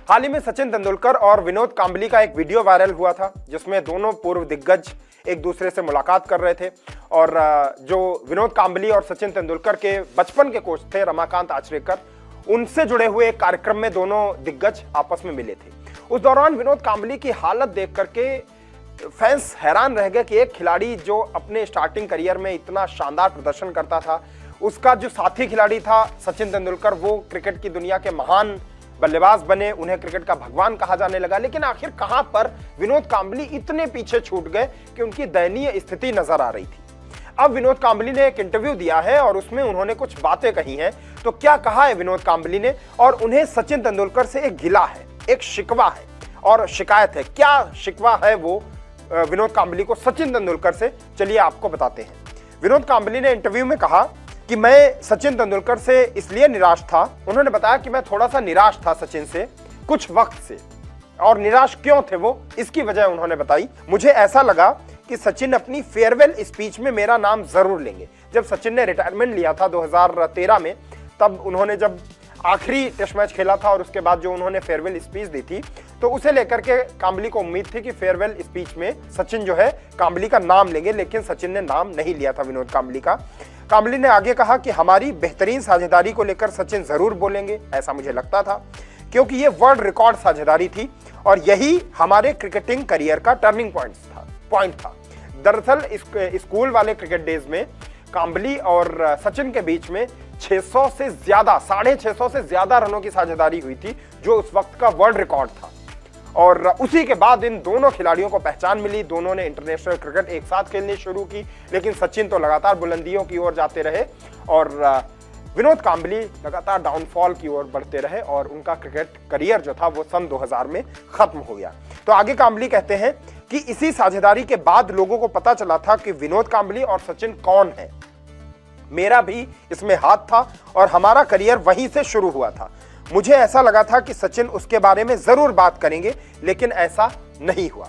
हाल ही में सचिन तेंदुलकर और विनोद कांबली का एक वीडियो वायरल हुआ था जिसमें दोनों पूर्व दिग्गज एक दूसरे से मुलाकात कर रहे थे और जो विनोद कांबली और सचिन तेंदुलकर के बचपन के कोच थे रमाकांत आचरेकर, उनसे जुड़े हुए एक कार्यक्रम में दोनों दिग्गज आपस में मिले थे। उस दौरान विनोद कांबली की हालत देख करके फैंस हैरान रह गए कि एक खिलाड़ी जो अपने स्टार्टिंग करियर में इतना शानदार प्रदर्शन करता था, उसका जो साथी खिलाड़ी था सचिन तेंदुलकर, वो क्रिकेट की दुनिया के महान बल्लेबाज बने, उन्हें क्रिकेट का भगवान कहा जाने लगा। लेकिन आखिर कहां पर विनोद कांबली इतने पीछे छूट गए कि उनकी दयनीय स्थिति नजर आ रही थी। अब विनोद कांबली ने एक इंटरव्यू दिया है और उसमें उन्होंने कुछ बातें कही हैं। तो क्या कहा है विनोद कांबली ने, और उन्हें सचिन तेंदुलकर से एक गिला है, एक शिकवा है और शिकायत है। क्या शिकवा है वो विनोद कांबली को सचिन तेंदुलकर से, चलिए आपको बताते हैं। विनोद कांबली ने इंटरव्यू में कहा कि मैं सचिन तेंदुलकर से इसलिए निराश था। उन्होंने बताया कि मैं थोड़ा सा निराश था सचिन से कुछ वक्त से, और निराश क्यों थे वो, इसकी वजह उन्होंने बताई। मुझे ऐसा लगा कि सचिन अपनी फेयरवेल स्पीच में मेरा नाम जरूर लेंगे। जब सचिन ने रिटायरमेंट लिया था 2013 में, तब उन्होंने जब आखिरी टेस्ट मैच खेला था और उसके बाद जो उन्होंने फेयरवेल स्पीच दी थी, तो उसे लेकर के कांबली को उम्मीद थी कि फेयरवेल स्पीच में सचिन जो है कांबली का नाम लेंगे, लेकिन सचिन ने नाम नहीं लिया था विनोद कांबली का। कांबली ने आगे कहा कि हमारी बेहतरीन साझेदारी को लेकर सचिन जरूर बोलेंगे, ऐसा मुझे लगता था, क्योंकि ये वर्ल्ड रिकॉर्ड साझेदारी थी और यही हमारे क्रिकेटिंग करियर का टर्निंग पॉइंट था। दरअसल स्कूल वाले क्रिकेट डेज में कांबली और सचिन के बीच में 600 से ज्यादा, 650 से ज्यादा रनों की साझेदारी हुई थी, जो उस वक्त का वर्ल्ड रिकॉर्ड था। और उसी के बाद इन दोनों खिलाड़ियों को पहचान मिली, दोनों ने इंटरनेशनल क्रिकेट एक साथ खेलनी शुरू की, लेकिन सचिन तो लगातार बुलंदियों की ओर जाते रहे और विनोद कांबली लगातार डाउनफॉल की ओर बढ़ते रहे और उनका क्रिकेट करियर जो था वो सन 2000 में खत्म हो गया। तो आगे कांबली कहते हैं कि इसी साझेदारी के बाद लोगों को पता चला था कि विनोद कांबली और सचिन कौन है। मेरा भी इसमें हाथ था और हमारा करियर वहीं से शुरू हुआ था। मुझे ऐसा लगा था कि सचिन उसके बारे में जरूर बात करेंगे, लेकिन ऐसा नहीं हुआ।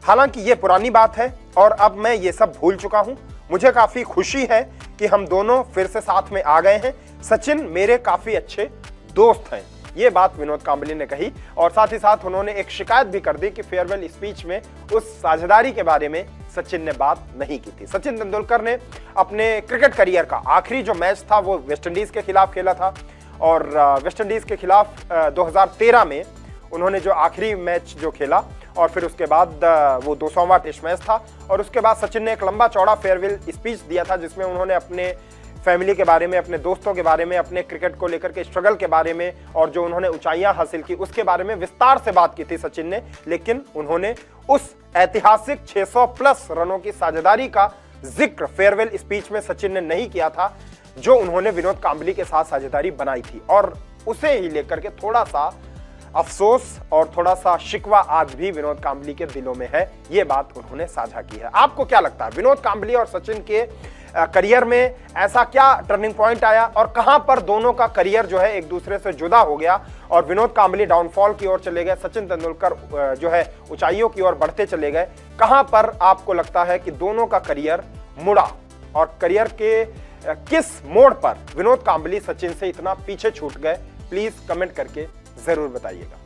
हालांकि ये पुरानी बात है और अब मैं ये सब भूल चुका हूं। मुझे काफी खुशी है कि हम दोनों फिर से साथ में आ गए हैं। सचिन मेरे काफी अच्छे दोस्त हैं, ये बात विनोद कांबली ने कही। और साथ ही साथ उन्होंने एक शिकायत भी कर दी कि फेयरवेल स्पीच में उस साझेदारी के बारे में सचिन ने बात नहीं की थी। सचिन तेंदुलकर ने अपने क्रिकेट करियर का आखिरी जो मैच था वो वेस्टइंडीज के खिलाफ खेला था और वेस्टइंडीज के खिलाफ 2013 में उन्होंने जो आखिरी मैच जो खेला और फिर उसके बाद वो 200वां टेस्ट मैच था और उसके बाद सचिन ने एक लंबा चौड़ा फेयरवेल स्पीच दिया था जिसमें उन्होंने अपने फैमिली के बारे में, अपने दोस्तों के बारे में, अपने क्रिकेट को लेकर के स्ट्रगल के बारे में और जो उन्होंने ऊंचाइयां हासिल की उसके बारे में विस्तार से बात की थी सचिन ने। लेकिन उन्होंने उस ऐतिहासिक 600 प्लस रनों की साझेदारी का जिक्र फेयरवेल स्पीच में सचिन ने नहीं किया था, जो उन्होंने विनोद कांबली के साथ साझेदारी बनाई थी। और उसे ही लेकर के थोड़ा सा अफसोस और थोड़ा सा शिकवा आज भी विनोद कांबली के दिलों में है, ये बात उन्होंने साझा की है। आपको क्या लगता है, विनोद कांबली और सचिन के करियर में ऐसा क्या टर्निंग पॉइंट आया और कहां पर दोनों का करियर जो है एक दूसरे से जुदा हो गया और विनोद कांबली डाउनफॉल की ओर चले गए, सचिन तेंदुलकर जो है ऊंचाइयों की ओर बढ़ते चले गए। कहां पर आपको लगता है कि दोनों का करियर मुड़ा और करियर के किस मोड़ पर विनोद कांबली सचिन से इतना पीछे छूट गए, प्लीज कमेंट करके जरूर बताइएगा।